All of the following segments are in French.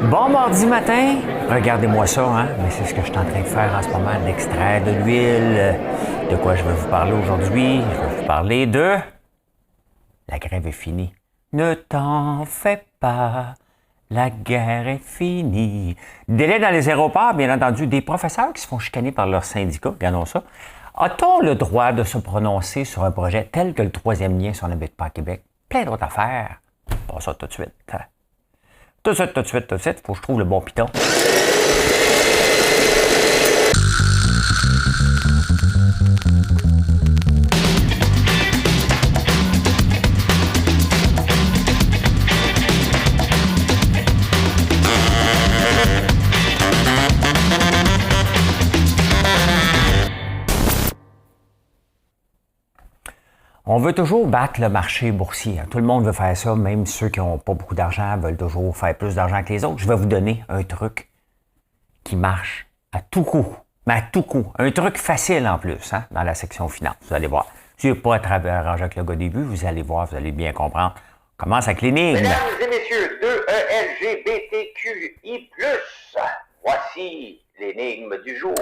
Bon mardi matin, regardez-moi ça, hein? Mais c'est ce que je suis en train de faire en ce moment, d'extraire de l'huile. De quoi je vais vous parler aujourd'hui? Je vais vous parler de... La grève est finie. Ne t'en fais pas, la guerre est finie. Délai dans les aéroports, bien entendu, des professeurs qui se font chicaner par leur syndicat, regardons ça. A-t-on le droit de se prononcer sur un projet tel que le troisième lien si on n'habite pas à Québec? Plein d'autres affaires. Pas ça tout de suite. Tout de suite, faut que je trouve le bon piton. On veut toujours battre le marché boursier. Tout le monde veut faire ça, même ceux qui n'ont pas beaucoup d'argent veulent toujours faire plus d'argent que les autres. Je vais vous donner un truc qui marche à tout coup. Mais à tout coup. Un truc facile en plus, hein, dans la section finance. Vous allez voir. Si vous n'avez pas arrangé avec le gars début, vous allez voir, vous allez bien comprendre. On commence avec l'énigme. Mesdames et messieurs, 2LGBTQI+, voici l'énigme du jour.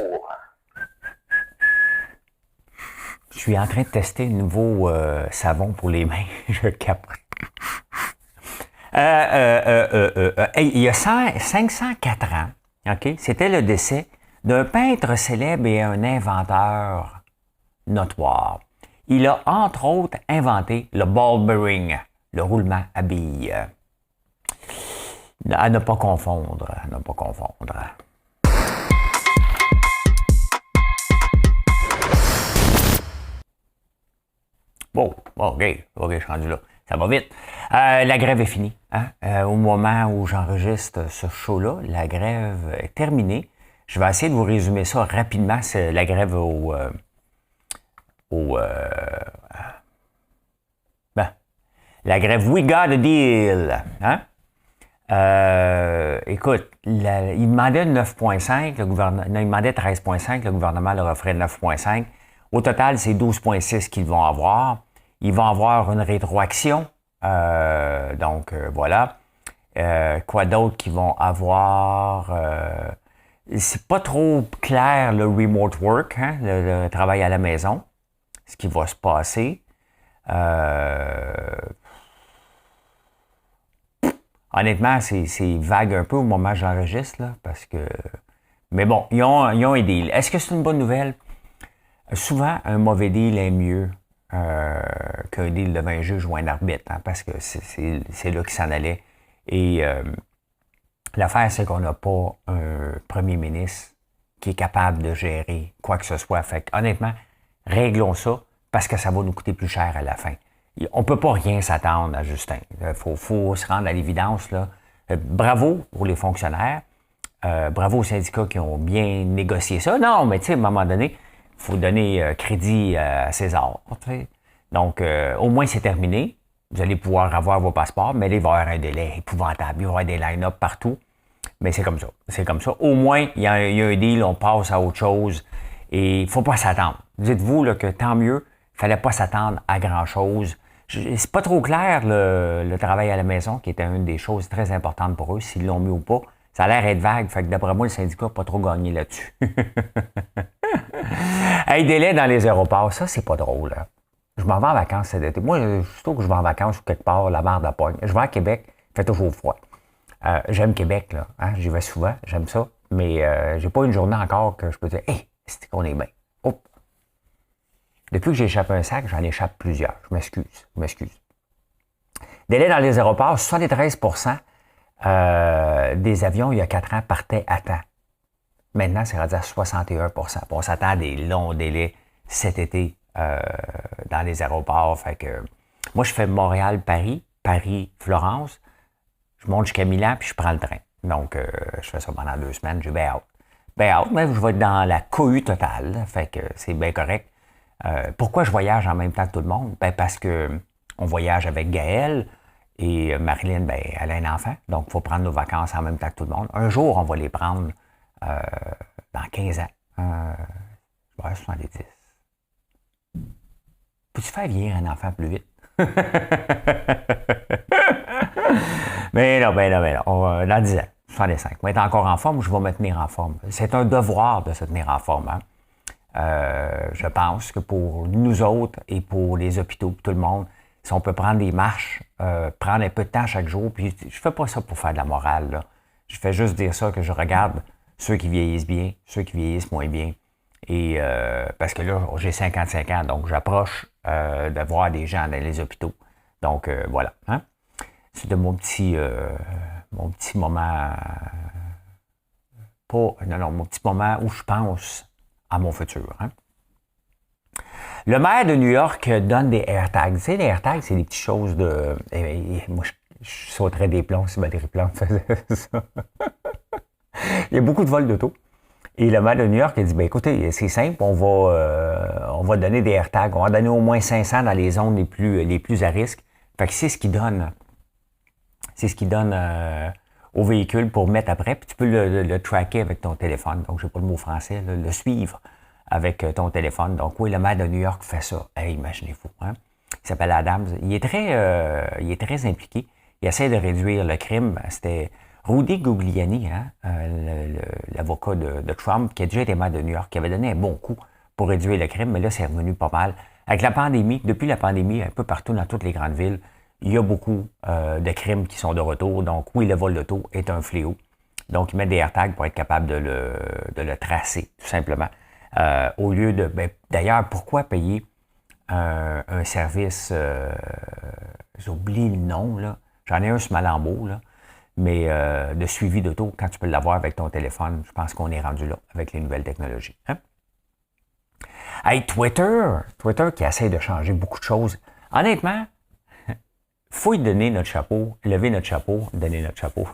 Je suis en train de tester le nouveau savon pour les mains. Je capote. Il y a 504 ans, okay, c'était le décès d'un peintre célèbre et un inventeur notoire. Il a, entre autres, inventé le ball bearing, le roulement à billes. À ne pas confondre, à ne pas confondre. Bon, OK, je suis rendu là. Ça va vite. La grève est finie. Hein? Au moment où j'enregistre ce show-là, la grève est terminée. Je vais essayer de vous résumer ça rapidement. C'est la grève la grève We Got a Deal. Hein? Écoute, il demandait 9,5, il demandait 13,5, le gouvernement leur offrait 9,5. Au total, c'est 12,6 qu'ils vont avoir. Ils vont avoir une rétroaction. Voilà. Quoi d'autre qu'ils vont avoir? C'est pas trop clair le remote work, hein, le travail à la maison, ce qui va se passer. Honnêtement, c'est vague un peu au moment où j'enregistre, là, parce que... Mais bon, ils ont un deal. Est-ce que c'est une bonne nouvelle? Souvent, un mauvais deal est mieux qu'un deal devant un juge ou un arbitre, hein, parce que c'est là qu'il s'en allait. Et l'affaire, c'est qu'on n'a pas un premier ministre qui est capable de gérer quoi que ce soit. Fait que, honnêtement, réglons ça, parce que ça va nous coûter plus cher à la fin. On ne peut pas rien s'attendre à Justin. Il faut se rendre à l'évidence, là. Bravo pour les fonctionnaires. Bravo aux syndicats qui ont bien négocié ça. Non, mais tu sais, à un moment donné, il faut donner crédit à César. T'sais. Donc, au moins, c'est terminé. Vous allez pouvoir avoir vos passeports, mais là, il va y avoir un délai épouvantable. Il va y avoir des line-up partout. Mais c'est comme ça. C'est comme ça. Au moins, il y a un deal, on passe à autre chose. Et il ne faut pas s'attendre. Dites-vous là, que tant mieux, il ne fallait pas s'attendre à grand-chose. C'est pas trop clair, le travail à la maison, qui était une des choses très importantes pour eux, s'ils l'ont mis ou pas. Ça a l'air être vague, fait que d'après moi, le syndicat n'a pas trop gagné là-dessus. Hey, délai dans les aéroports, ça, c'est pas drôle. Hein? Je m'en vais en vacances cet été. Moi, surtout que je vais en vacances ou quelque part, la barre de pogne. Je vais à Québec, il fait toujours froid. J'aime Québec, là. Hein? J'y vais souvent, j'aime ça. Mais j'ai pas une journée encore que je peux dire « Hey, c'est qu'on est bien. » Oh. Depuis que j'ai échappé un sac, j'en échappe plusieurs. Je m'excuse. Délai dans les aéroports, 73% des avions, il y a 4 ans, partaient à temps. Maintenant, c'est rendu à 61%. On s'attend à des longs délais cet été dans les aéroports. Fait que, moi, je fais Montréal-Paris, Paris-Florence. Je monte jusqu'à Milan, puis je prends le train. Donc, je fais ça pendant 2 semaines. J'ai bien hâte. Mais je vais être dans la cohue totale. Fait que c'est bien correct. Pourquoi je voyage en même temps que tout le monde? Parce que on voyage avec Gaëlle et Marilyn, elle a un enfant. Donc, il faut prendre nos vacances en même temps que tout le monde. Un jour, on va les prendre dans 15 ans. 70. Peux-tu faire vieillir un enfant plus vite? Mais non. Dans 10 ans. 65. Je vais être encore en forme ou je vais me tenir en forme. C'est un devoir de se tenir en forme. Hein? Je pense que pour nous autres et pour les hôpitaux, pour tout le monde, si on peut prendre des marches, prendre un peu de temps chaque jour, puis je fais pas ça pour faire de la morale, là. Je fais juste dire ça, que je regarde ceux qui vieillissent bien, ceux qui vieillissent moins bien. Et parce que là, j'ai 55 ans, donc j'approche de voir des gens dans les hôpitaux. Donc voilà. Hein? C'était mon petit moment, mon petit moment où je pense à mon futur. Hein? Le maire de New York donne des AirTags. Tu sais, les AirTags, c'est des petites choses de... moi, je sauterais des plombs si Valérie Plante faisait ça. Il y a beaucoup de vols d'auto. Et le maire de New York a dit, écoutez, c'est simple, on va donner des AirTags. On va donner au moins 500 dans les zones les plus à risque. Fait que c'est ce qu'il donne. C'est ce qu'il donne au véhicule pour mettre après. Puis tu peux le tracker avec ton téléphone. Donc, je n'ai pas le mot français, le suivre avec ton téléphone. Donc, oui, le maire de New York fait ça. Hey, imaginez-vous. Hein? Il s'appelle Adams. Il est très impliqué. Il essaie de réduire le crime. C'était Rudy Giuliani, hein? L'avocat de Trump, qui a déjà été maire de New York, qui avait donné un bon coup pour réduire le crime, mais là, c'est revenu pas mal. Avec la pandémie, depuis la pandémie, un peu partout dans toutes les grandes villes, il y a beaucoup de crimes qui sont de retour. Donc, oui, le vol d'auto est un fléau. Donc, ils mettent des AirTags pour être capable de le tracer, tout simplement. Au lieu de... d'ailleurs, pourquoi payer un service... j'oublie le nom, là. J'en ai un sur Malambeau, là. Mais de suivi d'auto, quand tu peux l'avoir avec ton téléphone, je pense qu'on est rendu là avec les nouvelles technologies. Hein? Hey, Twitter qui essaie de changer beaucoup de choses. Honnêtement, faut y donner notre chapeau, lever notre chapeau, donner notre chapeau.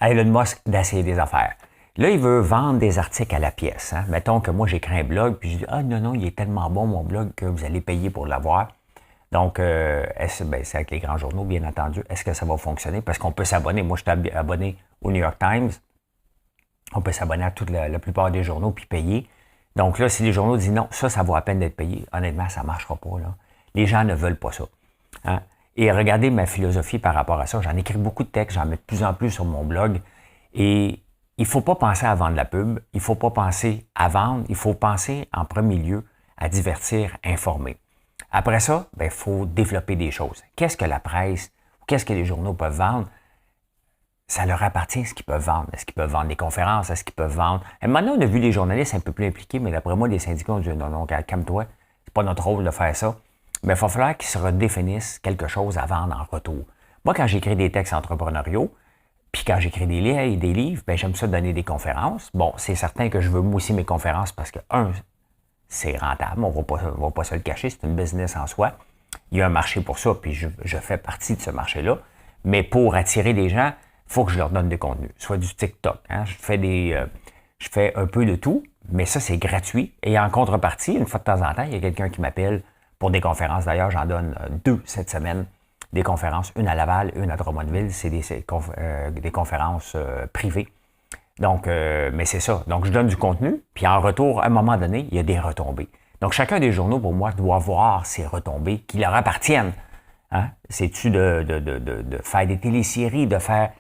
Elon Musk d'essayer des affaires. Là, il veut vendre des articles à la pièce. Hein? Mettons que moi, j'écris un blog, puis je dis « Ah non, il est tellement bon, mon blog, que vous allez payer pour l'avoir. » Donc, c'est avec les grands journaux, bien entendu. Est-ce que ça va fonctionner? Parce qu'on peut s'abonner. Moi, je suis abonné au New York Times. On peut s'abonner à toute la plupart des journaux puis payer. Donc là, si les journaux disent non, ça vaut à peine d'être payé, honnêtement, ça ne marchera pas. Là. Les gens ne veulent pas ça. Hein? Et regardez ma philosophie par rapport à ça. J'en écris beaucoup de textes, j'en mets de plus en plus sur mon blog. Et il ne faut pas penser à vendre la pub, il ne faut pas penser à vendre, il faut penser en premier lieu à divertir, informer. Après ça, il faut développer des choses. Qu'est-ce que la presse ou qu'est-ce que les journaux peuvent vendre? Ça leur appartient ce qu'ils peuvent vendre. Est-ce qu'ils peuvent vendre des conférences? Est-ce qu'ils peuvent vendre... Et maintenant, on a vu les journalistes un peu plus impliqués, mais d'après moi, les syndicats ont dit non, calme-toi, c'est pas notre rôle de faire ça. Mais il va falloir qu'ils se redéfinissent quelque chose à vendre en retour. Moi, quand j'écris des textes entrepreneuriaux, puis quand j'écris des livres, j'aime ça donner des conférences. Bon, c'est certain que je veux moi aussi mes conférences parce que, c'est rentable, on va pas se le cacher, c'est une business en soi. Il y a un marché pour ça, puis je fais partie de ce marché-là. Mais pour attirer des gens, il faut que je leur donne des contenus, soit du TikTok. Hein? Je fais un peu de tout, mais ça, c'est gratuit. Et en contrepartie, une fois de temps en temps, il y a quelqu'un qui m'appelle pour des conférences. D'ailleurs, j'en donne 2 cette semaine, des conférences, une à Laval, une à Drummondville. C'est des conférences privées. Donc, mais c'est ça. Donc, je donne du contenu, puis en retour, à un moment donné, il y a des retombées. Donc, chacun des journaux, pour moi, doit voir ces retombées qui leur appartiennent. Hein? C'est-tu de faire des téléséries, de faire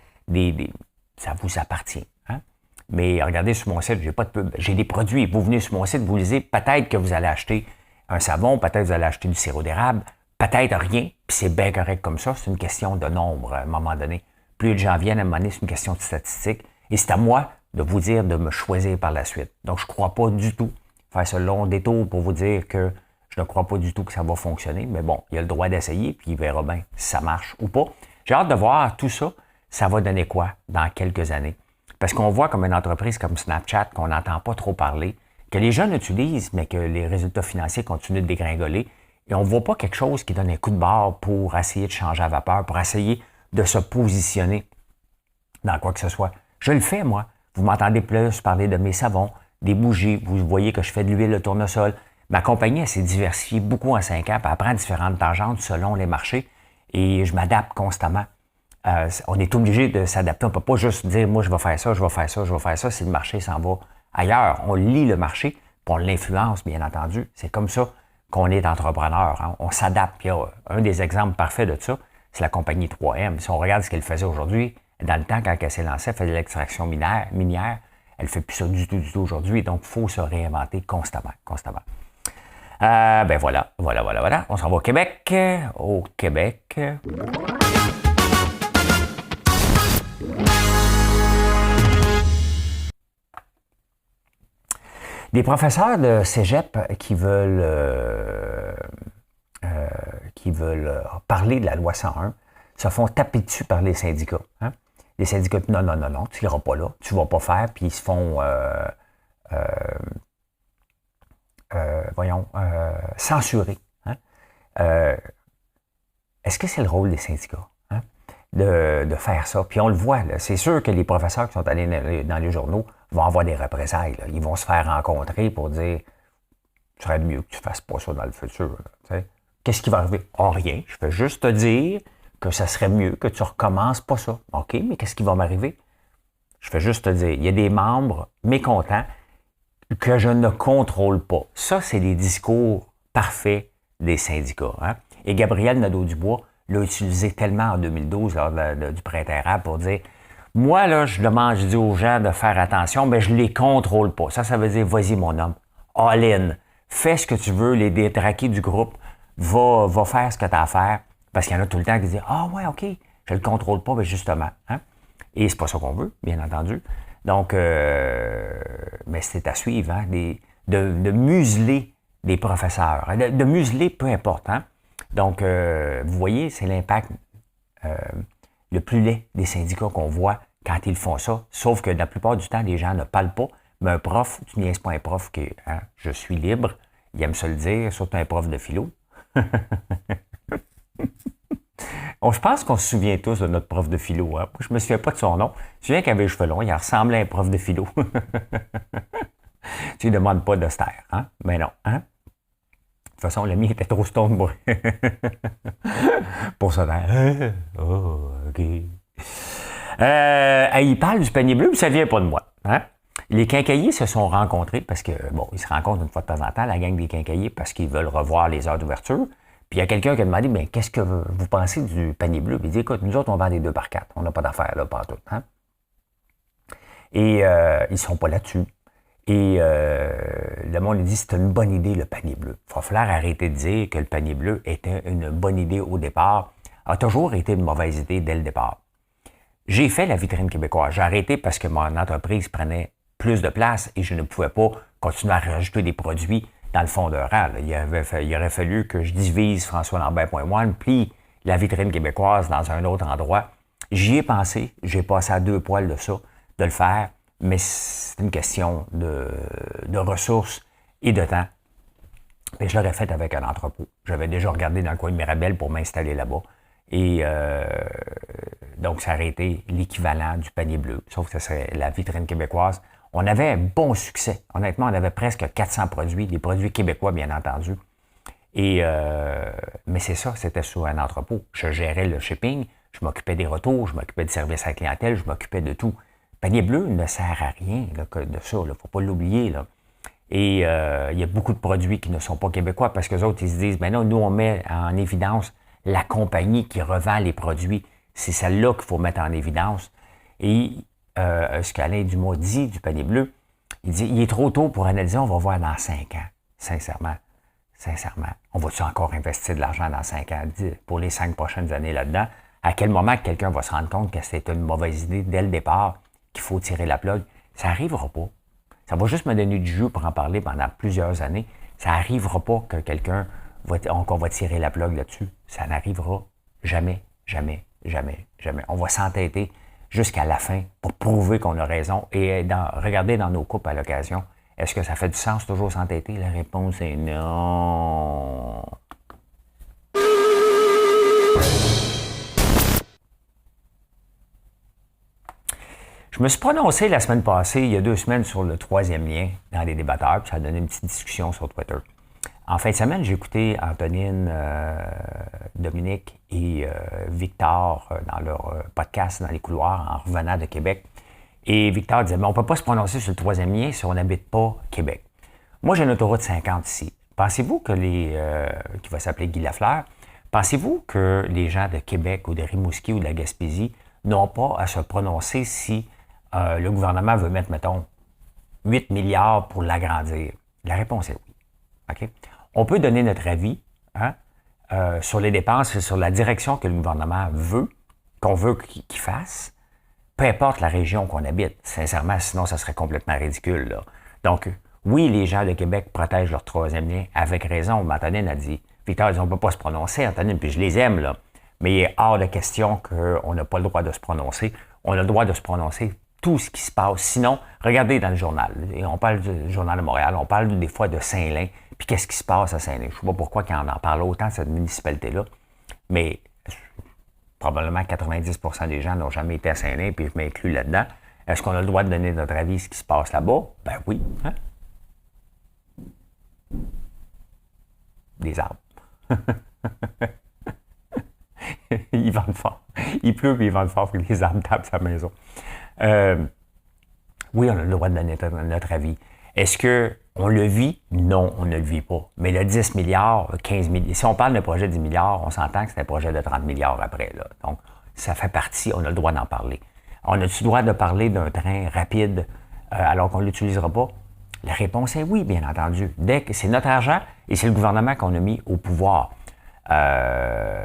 ça vous appartient. Hein? Mais regardez sur mon site, j'ai pas de pub. J'ai des produits. Vous venez sur mon site, vous lisez, peut-être que vous allez acheter un savon, peut-être que vous allez acheter du sirop d'érable, peut-être rien, puis c'est bien correct comme ça. C'est une question de nombre à un moment donné. Plus de gens viennent à un moment donné, c'est une question de statistique. Et c'est à moi de vous dire de me choisir par la suite. Donc, je ne crois pas du tout faire ce long détour pour vous dire que je ne crois pas du tout que ça va fonctionner. Mais bon, il a le droit d'essayer, puis il verra bien si ça marche ou pas. J'ai hâte de voir tout ça. Ça va donner quoi dans quelques années? Parce qu'on voit comme une entreprise comme Snapchat, qu'on n'entend pas trop parler, que les jeunes utilisent, mais que les résultats financiers continuent de dégringoler. Et on ne voit pas quelque chose qui donne un coup de barre pour essayer de changer à vapeur, pour essayer de se positionner dans quoi que ce soit. Je le fais, moi. Vous m'entendez plus parler de mes savons, des bougies. Vous voyez que je fais de l'huile de tournesol. Ma compagnie, elle s'est diversifiée beaucoup en 5 ans, puis elle prend différentes tangentes selon les marchés. Et je m'adapte constamment. On est obligé de s'adapter. On ne peut pas juste dire, moi, je vais faire ça, je vais faire ça, je vais faire ça, si le marché s'en va ailleurs. On lit le marché, puis on l'influence, bien entendu. C'est comme ça qu'on est entrepreneur. Hein. On s'adapte. Puis, un des exemples parfaits de ça, c'est la compagnie 3M. Si on regarde ce qu'elle faisait aujourd'hui, dans le temps, quand elle s'est lancée, elle faisait de l'extraction minière. Elle ne fait plus ça du tout aujourd'hui. Donc, il faut se réinventer constamment. Ben voilà. On s'en va au Québec. Au Québec. Des professeurs de cégep qui veulent parler de la loi 101 se font taper dessus par les syndicats. Hein? Les syndicats disent non, tu n'iras pas là, tu ne vas pas faire, puis ils se font censurer. Hein? Est-ce que c'est le rôle des syndicats hein? de faire ça? Puis on le voit, là, c'est sûr que les professeurs qui sont allés dans les journaux vont avoir des représailles. Là. Ils vont se faire rencontrer pour dire « Tu serais mieux que tu ne fasses pas ça dans le futur. » Qu'est-ce qui va arriver? Oh, rien. Je vais juste te dire que ça serait mieux que tu ne recommences pas ça. OK, mais qu'est-ce qui va m'arriver? Je vais juste te dire, il y a des membres mécontents que je ne contrôle pas. Ça, c'est les discours parfaits des syndicats. Hein? Et Gabriel Nadeau-Dubois l'a utilisé tellement en 2012 lors du printemps arabe pour dire moi, là, je dis aux gens de faire attention, mais je les contrôle pas. Ça veut dire, vas-y, mon homme, all in, fais ce que tu veux, les détraqués du groupe, va faire ce que tu as à faire, parce qu'il y en a tout le temps qui disent, ah ouais, OK, je le contrôle pas, mais justement. Hein? Et c'est pas ça qu'on veut, bien entendu. Donc, mais c'est à suivre, hein, de museler des professeurs, hein, de museler peu importe. Hein? Donc, vous voyez, c'est l'impact le plus laid des syndicats qu'on voit quand ils font ça. Sauf que la plupart du temps, les gens ne parlent pas. Mais un prof, tu niaises pas un prof qui hein, je suis libre, il aime se le dire, surtout un prof de philo. Je pense qu'on se souvient tous de notre prof de philo. Hein? Je me souviens pas de son nom. Je me souviens qu'il avait les cheveux longs, il ressemblait à un prof de philo. Tu lui demandes pas de se taire, hein? Mais non, hein? De toute façon, le mien était trop stone pour se taire. Oh, OK. Il parle du panier bleu, mais ça vient pas de moi. Hein? Les quincailliers se sont rencontrés parce que, bon, ils se rencontrent une fois de temps en temps, la gang des quincailliers, parce qu'ils veulent revoir les heures d'ouverture. Puis il y a quelqu'un qui a demandé, mais qu'est-ce que vous pensez du panier bleu? Puis il dit, écoute, nous autres, on vend des 2 par 4. On n'a pas d'affaires là, partout. Hein? Et ils sont pas là-dessus. Et le monde dit, c'est une bonne idée, le panier bleu. Il va falloir arrêter de dire que le panier bleu était une bonne idée au départ. A toujours été une mauvaise idée dès le départ. J'ai fait la vitrine québécoise. J'ai arrêté parce que mon entreprise prenait plus de place et je ne pouvais pas continuer à rajouter des produits dans le fond d'un rang. Il aurait fallu que je divise françoislambert.one, puis la vitrine québécoise dans un autre endroit. J'y ai pensé. J'ai passé à 2 poils de ça, de le faire, mais c'est une question de ressources et de temps. Et je l'aurais fait avec un entrepôt. J'avais déjà regardé dans le coin de Mirabel pour m'installer là-bas. Et donc, ça aurait été l'équivalent du panier bleu, sauf que ce serait la vitrine québécoise. On avait un bon succès. Honnêtement, on avait presque 400 produits, des produits québécois, bien entendu. Et mais c'est ça, c'était sur un entrepôt. Je gérais le shipping, je m'occupais des retours, je m'occupais du service à la clientèle, je m'occupais de tout. Panier bleu ne sert à rien là, de ça, il ne faut pas l'oublier. Là. Et il y a beaucoup de produits qui ne sont pas québécois parce que les autres, ils se disent, ben non, nous, on met en évidence la compagnie qui revend les produits. C'est celle-là qu'il faut mettre en évidence. Et ce qu'Alain Dumas dit du panier bleu, il dit, il est trop tôt pour analyser, on va voir dans 5 ans. Sincèrement. On va-tu encore investir de l'argent dans 5 ans pour les 5 prochaines années là-dedans? À quel moment quelqu'un va se rendre compte que c'était une mauvaise idée dès le départ, qu'il faut tirer la plug? Ça n'arrivera pas. Ça va juste me donner du jus pour en parler pendant plusieurs années. Ça n'arrivera pas que quelqu'un qu'on va tirer la plug là-dessus. Ça n'arrivera jamais. On va s'entêter jusqu'à la fin pour prouver qu'on a raison. Et regardez dans nos coupes à l'occasion, est-ce que ça fait du sens toujours s'entêter? La réponse est non. Je me suis prononcé la semaine passée, il y a 2 semaines, sur le 3e lien dans les débatteurs, puis ça a donné une petite discussion sur Twitter. En fin de semaine, j'ai écouté Antonine, Dominique et Victor dans leur podcast dans les couloirs en revenant de Québec. Et Victor disait, mais on ne peut pas se prononcer sur le 3e lien si on n'habite pas Québec. Moi, j'ai une autoroute 50 ici. Pensez-vous que qui va s'appeler Guy Lafleur, Pensez-vous que les gens de Québec ou de Rimouski ou de la Gaspésie n'ont pas à se prononcer si le gouvernement veut mettre, mettons, 8 milliards pour l'agrandir? La réponse est oui. OK? On peut donner notre avis hein, sur les dépenses et sur la direction que le gouvernement veut, qu'on veut qu'il fasse, peu importe la région qu'on habite. Sincèrement, sinon, ça serait complètement ridicule. Là. Donc, oui, les gens de Québec protègent leur troisième lien avec raison. Mais Antonine a dit, Victor a dit, on ne peut pas se prononcer, Antonine, puis je les aime, là. Mais il est hors de question qu'on n'a pas le droit de se prononcer. On a le droit de se prononcer tout ce qui se passe. Sinon, regardez dans le journal. Et on parle du Journal de Montréal, on parle des fois de Saint-Lin, puis qu'est-ce qui se passe à Saint-Lin. Je ne sais pas pourquoi on en parle autant de cette municipalité-là, mais probablement 90% des gens n'ont jamais été à Saint-Lin, puis je m'inclus là-dedans. Est-ce qu'on a le droit de donner notre avis sur ce qui se passe là-bas? Ben oui. Hein? Des arbres. Ils vendent fort. Il pleut, puis ils vendent fort, pour que les arbres tapent sa maison. Oui, on a le droit de donner notre avis. Est-ce qu'on le vit? Non, on ne le vit pas. Mais le 10 milliards, 15 milliards, si on parle d'un projet de 10 milliards, on s'entend que c'est un projet de 30 milliards après. Là. Donc, ça fait partie, on a le droit d'en parler. On a-tu le droit de parler d'un train rapide alors qu'on ne l'utilisera pas? La réponse est oui, bien entendu. Dès que c'est notre argent et c'est le gouvernement qu'on a mis au pouvoir.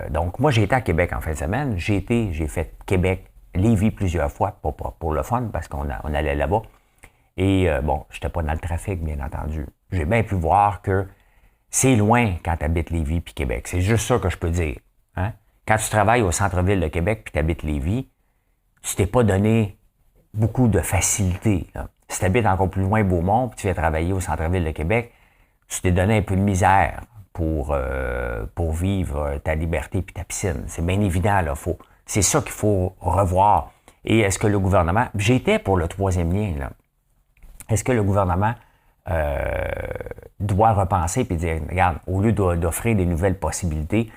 Donc, moi, j'ai été à Québec en fin de semaine. J'ai fait Québec, Lévis plusieurs fois, pas pour le fun, parce qu'on allait là-bas. Et bon, je n'étais pas dans le trafic, bien entendu. J'ai bien pu voir que c'est loin quand tu habites Lévis puis Québec. C'est juste ça que je peux dire. Hein? Quand tu travailles au centre-ville de Québec puis tu habites Lévis, tu t'es pas donné beaucoup de facilité. Là. Si tu habites encore plus loin Beaumont puis tu viens travailler au centre-ville de Québec, tu t'es donné un peu de misère pour vivre ta liberté puis ta piscine. C'est bien évident, là. C'est ça qu'il faut revoir. Et est-ce que le gouvernement... J'étais pour le troisième lien, là. Est-ce que le gouvernement doit repenser et dire, regarde, au lieu d'offrir des nouvelles possibilités,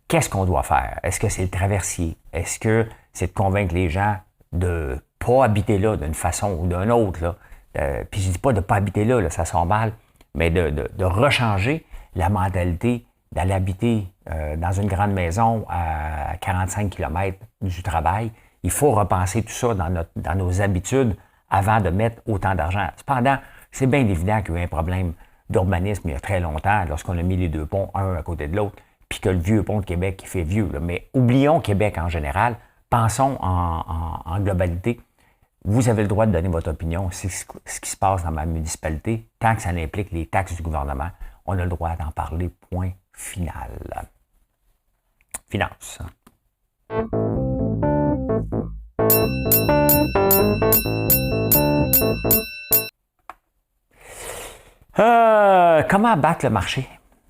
qu'est-ce qu'on doit faire? Est-ce que c'est le traversier? Est-ce que c'est de convaincre les gens de ne pas habiter là d'une façon ou d'une autre? Là? Puis je dis pas de ne pas habiter là, ça sent mal, mais de rechanger la mentalité d'aller habiter dans une grande maison à 45 km du travail. Il faut repenser tout ça dans nos habitudes avant de mettre autant d'argent. Cependant, c'est bien évident qu'il y a eu un problème d'urbanisme il y a très longtemps, lorsqu'on a mis les deux ponts, un à côté de l'autre, puis que le vieux pont de Québec qui fait vieux. Là. Mais oublions Québec en général, pensons en globalité. Vous avez le droit de donner votre opinion, c'est ce qui se passe dans ma municipalité, tant que ça implique les taxes du gouvernement, on a le droit d'en parler, point final. Finance. Comment abattre le marché?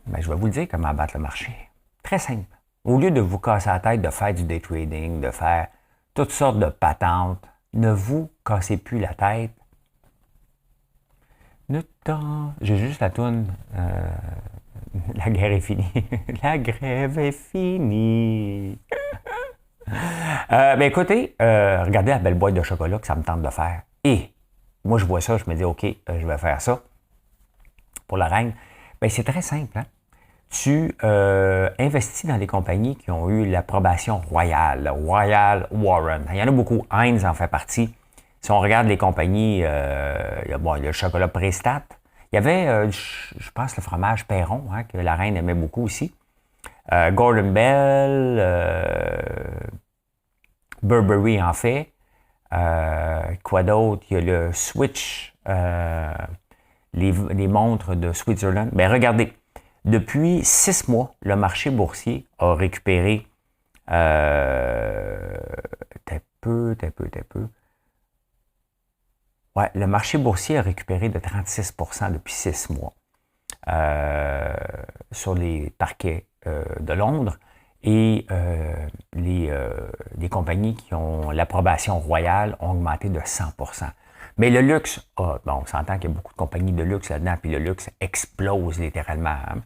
Ben, je vais vous le dire comment abattre le marché. Très simple. Au lieu de vous casser la tête de faire du day trading, de faire toutes sortes de patentes, ne vous cassez plus la tête. J'ai juste la toune. La guerre est finie. La grève est finie. Ben écoutez, regardez la belle boîte de chocolat que ça me tente de faire. Et moi, je vois ça, je me dis, OK, je vais faire ça pour la reine. Ben c'est très simple. Hein? Tu investis dans les compagnies qui ont eu l'approbation royale, Royal Warren. Il y en a beaucoup. Heinz en fait partie. Si on regarde les compagnies, il y a le chocolat Prestat. Il y avait, je pense, le fromage Perron, hein, que la reine aimait beaucoup aussi. Gordon Bell, Burberry en fait. Quoi d'autre? Il y a le Switch, les montres de Switzerland. Bien, regardez, depuis 6 mois, le marché boursier a récupéré t'as peu. Ouais, le marché boursier a récupéré de 36 % depuis 6 mois sur les parquets de Londres et les compagnies qui ont l'approbation royale ont augmenté de 100 %. Mais le luxe, on s'entend qu'il y a beaucoup de compagnies de luxe là-dedans, puis le luxe explose littéralement. Hein?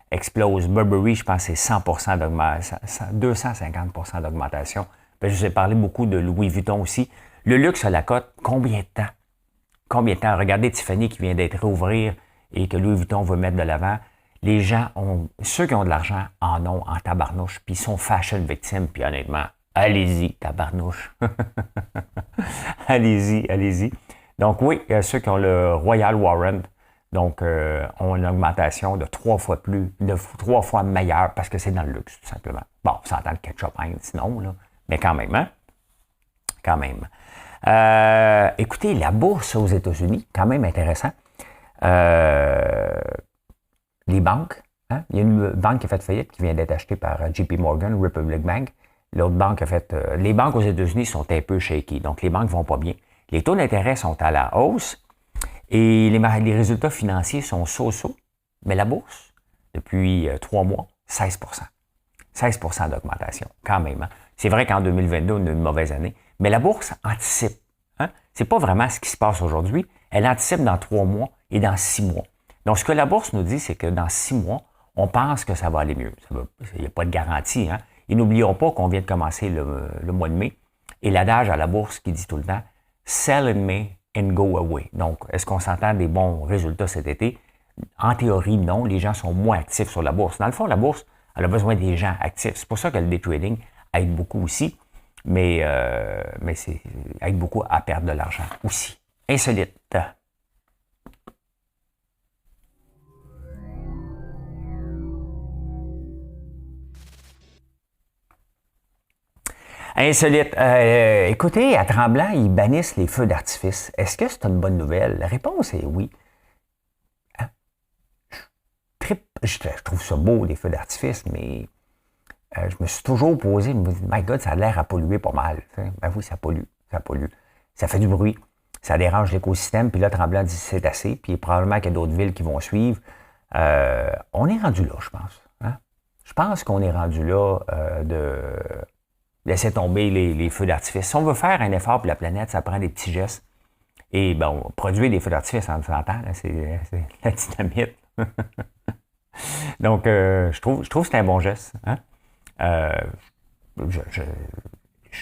Explose. Burberry, je pense, c'est 100 % d'augmentation, 250 % d'augmentation. Puis, je vous ai parlé beaucoup de Louis Vuitton aussi. Le luxe à la cote, combien de temps? Combien de temps? Regardez Tiffany qui vient d'être réouvrir et que Louis Vuitton veut mettre de l'avant. Les gens ceux qui ont de l'argent en ont en tabarnouche, puis ils sont fashion victimes, puis honnêtement, allez-y, tabarnouche. Allez-y, allez-y. Donc oui, ceux qui ont le Royal Warrant, donc ont une augmentation de 3 fois de 3 fois meilleure, parce que c'est dans le luxe, tout simplement. Bon, on s'entend le ketchup Heinz, sinon, là, mais quand même, hein? Quand même. Écoutez, la bourse aux États-Unis, quand même intéressant. Les banques, hein? Il y a une banque qui a fait faillite, qui vient d'être achetée par JP Morgan, Republic Bank. L'autre banque a fait... les banques aux États-Unis sont un peu shaky, donc les banques vont pas bien. Les taux d'intérêt sont à la hausse et les résultats financiers sont so-so, mais la bourse, depuis 3 mois, 16 16 d'augmentation, quand même. Hein? C'est vrai qu'en 2022, on a une mauvaise année, mais la bourse anticipe. Hein? C'est pas vraiment ce qui se passe aujourd'hui. Elle anticipe dans 3 mois et dans 6 mois. Donc, ce que la bourse nous dit, c'est que dans 6 mois, on pense que ça va aller mieux. Il n'y a pas de garantie. Hein? Et n'oublions pas qu'on vient de commencer le mois de mai. Et l'adage à la bourse qui dit tout le temps « Sell in May and go away ». Donc, est-ce qu'on s'entend des bons résultats cet été? En théorie, non. Les gens sont moins actifs sur la bourse. Dans le fond, la bourse, elle a besoin des gens actifs. C'est pour ça que le day trading aide beaucoup aussi. Mais c'est aide beaucoup à perdre de l'argent aussi. Insolite. Insolite. Écoutez, à Tremblant, ils bannissent les feux d'artifice. Est-ce que c'est une bonne nouvelle? La réponse est oui. Hein? Je trouve ça beau, les feux d'artifice, mais je me suis toujours posé, je me dis, my God, ça a l'air à polluer pas mal. Ben oui, ça pollue, ça pollue. Ça fait du bruit, ça dérange l'écosystème, puis là, Tremblant dit c'est assez, puis probablement qu'il y a d'autres villes qui vont suivre. On est rendu là, je pense. Hein? Je pense qu'on est rendu là de laisser tomber les feux d'artifice. Si on veut faire un effort pour la planète, ça prend des petits gestes. Et bon, produire des feux d'artifice, on s'entend, c'est la dynamite. Donc, je trouve que c'est un bon geste. Hein?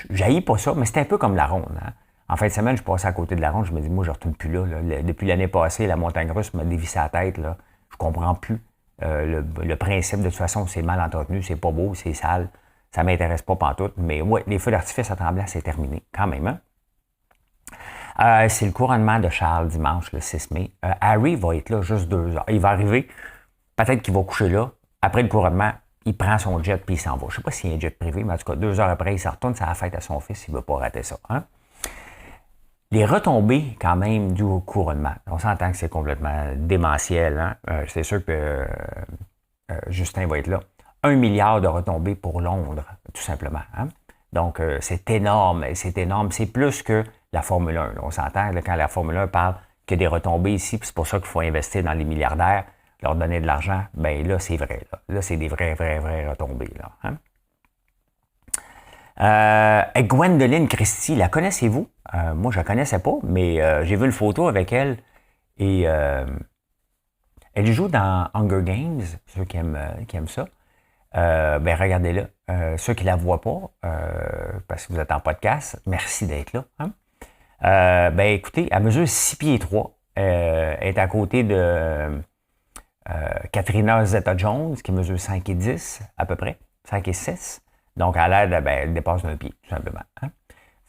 J'haïs pas ça, mais c'est un peu comme la ronde. Hein? En fin de semaine, je passais à côté de la ronde, je me dis, moi, je ne retourne plus là. Depuis l'année passée, la montagne russe m'a dévissé la tête. Là. Je comprends plus le principe. De toute façon, c'est mal entretenu, c'est pas beau, c'est sale. Ça ne m'intéresse pas pantoute. Mais ouais, les feux d'artifice à Tremblant, c'est terminé. Quand même, hein? C'est le couronnement de Charles dimanche, le 6 mai. Harry va être là juste 2 heures. Il va arriver, peut-être qu'il va coucher là. Après le couronnement, il prend son jet puis il s'en va. Je ne sais pas s'il y a un jet privé, mais en tout cas, 2 heures après, il se retourne, ça a la fête à son fils, il ne veut pas rater ça. Hein? Les retombées, quand même, du couronnement. On s'entend que c'est complètement démentiel. Hein? C'est sûr que Justin va être là. 1 milliard de retombées pour Londres, tout simplement. Hein? Donc, c'est énorme, c'est énorme. C'est plus que la Formule 1. Là. On s'entend là, quand la Formule 1 parle qu'il y a des retombées ici, puis c'est pour ça qu'il faut investir dans les milliardaires, leur donner de l'argent. Bien là, c'est vrai. Là, c'est des vraies retombées. Là, hein? Gwendoline Christie, la connaissez-vous? Moi, je la connaissais pas, mais j'ai vu une photo avec elle et elle joue dans Hunger Games, ceux qui aiment ça. Ben regardez-la. Ceux qui la voient pas, parce que vous êtes en podcast, merci d'être là. Hein? Ben écoutez, elle mesure 6 pieds 3. Elle est à côté de Katrina Zeta-Jones, qui mesure 5 et 10 à peu près, 5 et 6. Donc, à l'aide, ben, elle dépasse d'un pied, tout simplement. Hein?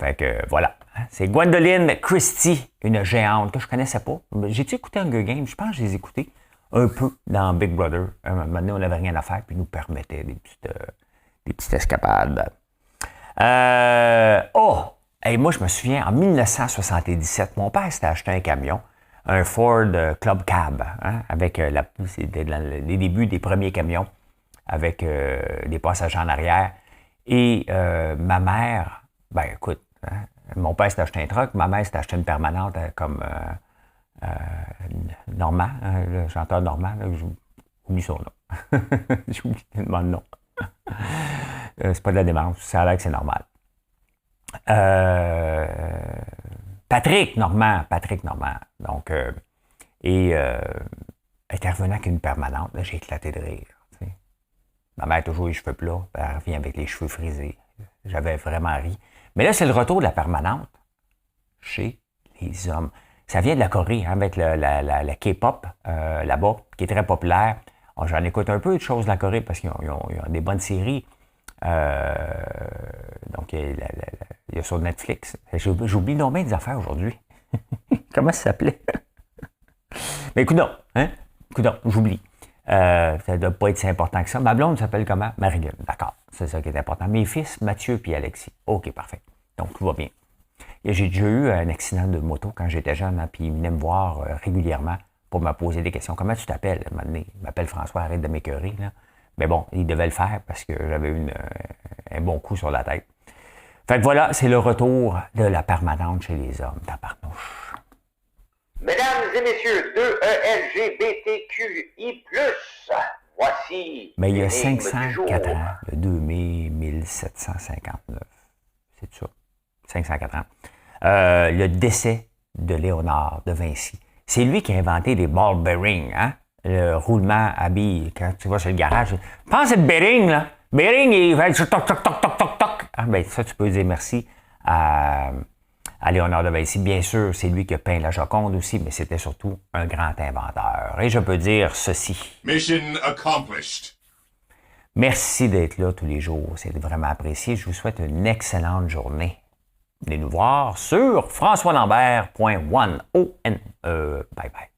Fait que, voilà. C'est Gwendoline Christie, une géante que je connaissais pas. J'ai-tu écouté Hunger Games? Je pense que je les ai écoutés un peu dans Big Brother. Un moment donné, on n'avait rien à faire, puis ils nous permettaient des petites escapades. Hey, moi, je me souviens, en 1977, mon père s'était acheté un camion, un Ford Club Cab, hein, avec c'était dans les débuts des premiers camions, avec des passagers en arrière. Et ma mère, ben écoute, hein, mon père s'est acheté un truck, ma mère s'est acheté une permanente comme Normand, hein, le chanteur Normand, j'oublie son nom. J'oublie tellement le nom. C'est pas de la démence, ça a l'air que c'est normal. Patrick Normand. Donc, intervenant avec une permanente, là, j'ai éclaté de rire. T'sais. Ma mère a toujours les cheveux plats, elle revient avec les cheveux frisés. J'avais vraiment ri. Mais là, c'est le retour de la permanente chez les hommes. Ça vient de la Corée, hein, avec la K-pop là-bas, qui est très populaire. Alors, j'en écoute un peu de choses de la Corée parce qu'ils ont des bonnes séries. Donc, il y a sur Netflix. J'oublie non bien des affaires aujourd'hui. Comment ça s'appelait? Mais coudonc, hein? Coudonc, j'oublie. Ça ne doit pas être si important que ça. Ma blonde s'appelle comment? Marilyn. D'accord, c'est ça qui est important. Mes fils, Mathieu et Alexis. OK, parfait. Donc, tout va bien. Et j'ai déjà eu un accident de moto quand j'étais jeune, hein, puis il venait me voir régulièrement pour me poser des questions. Comment tu t'appelles? Il m'appelle François, arrête de m'écœurer. Là. Mais bon, il devait le faire parce que j'avais eu un bon coup sur la tête. Fait que voilà, c'est le retour de la permanente chez les hommes, tabarnouche. Mesdames et messieurs, 2ELGBTQI+, voici Mais il y a l'énigme du jour. 504 ans, le 2 mai 1759. C'est ça, 504 ans. Le décès de Léonard de Vinci. C'est lui qui a inventé les ball bearings, hein? Le roulement à billes. Quand tu vas sur le garage, pense à le bearing, là. Bearing, il fait toc, toc, toc, toc, toc, toc. Ah, ben, ça, tu peux dire merci à Léonard de Vinci. Bien sûr, c'est lui qui a peint la Joconde aussi, mais c'était surtout un grand inventeur. Et je peux dire ceci. Mission accomplished. Merci d'être là tous les jours. C'est vraiment apprécié. Je vous souhaite une excellente journée. Venez nous voir sur françoislambert.one. Bye bye.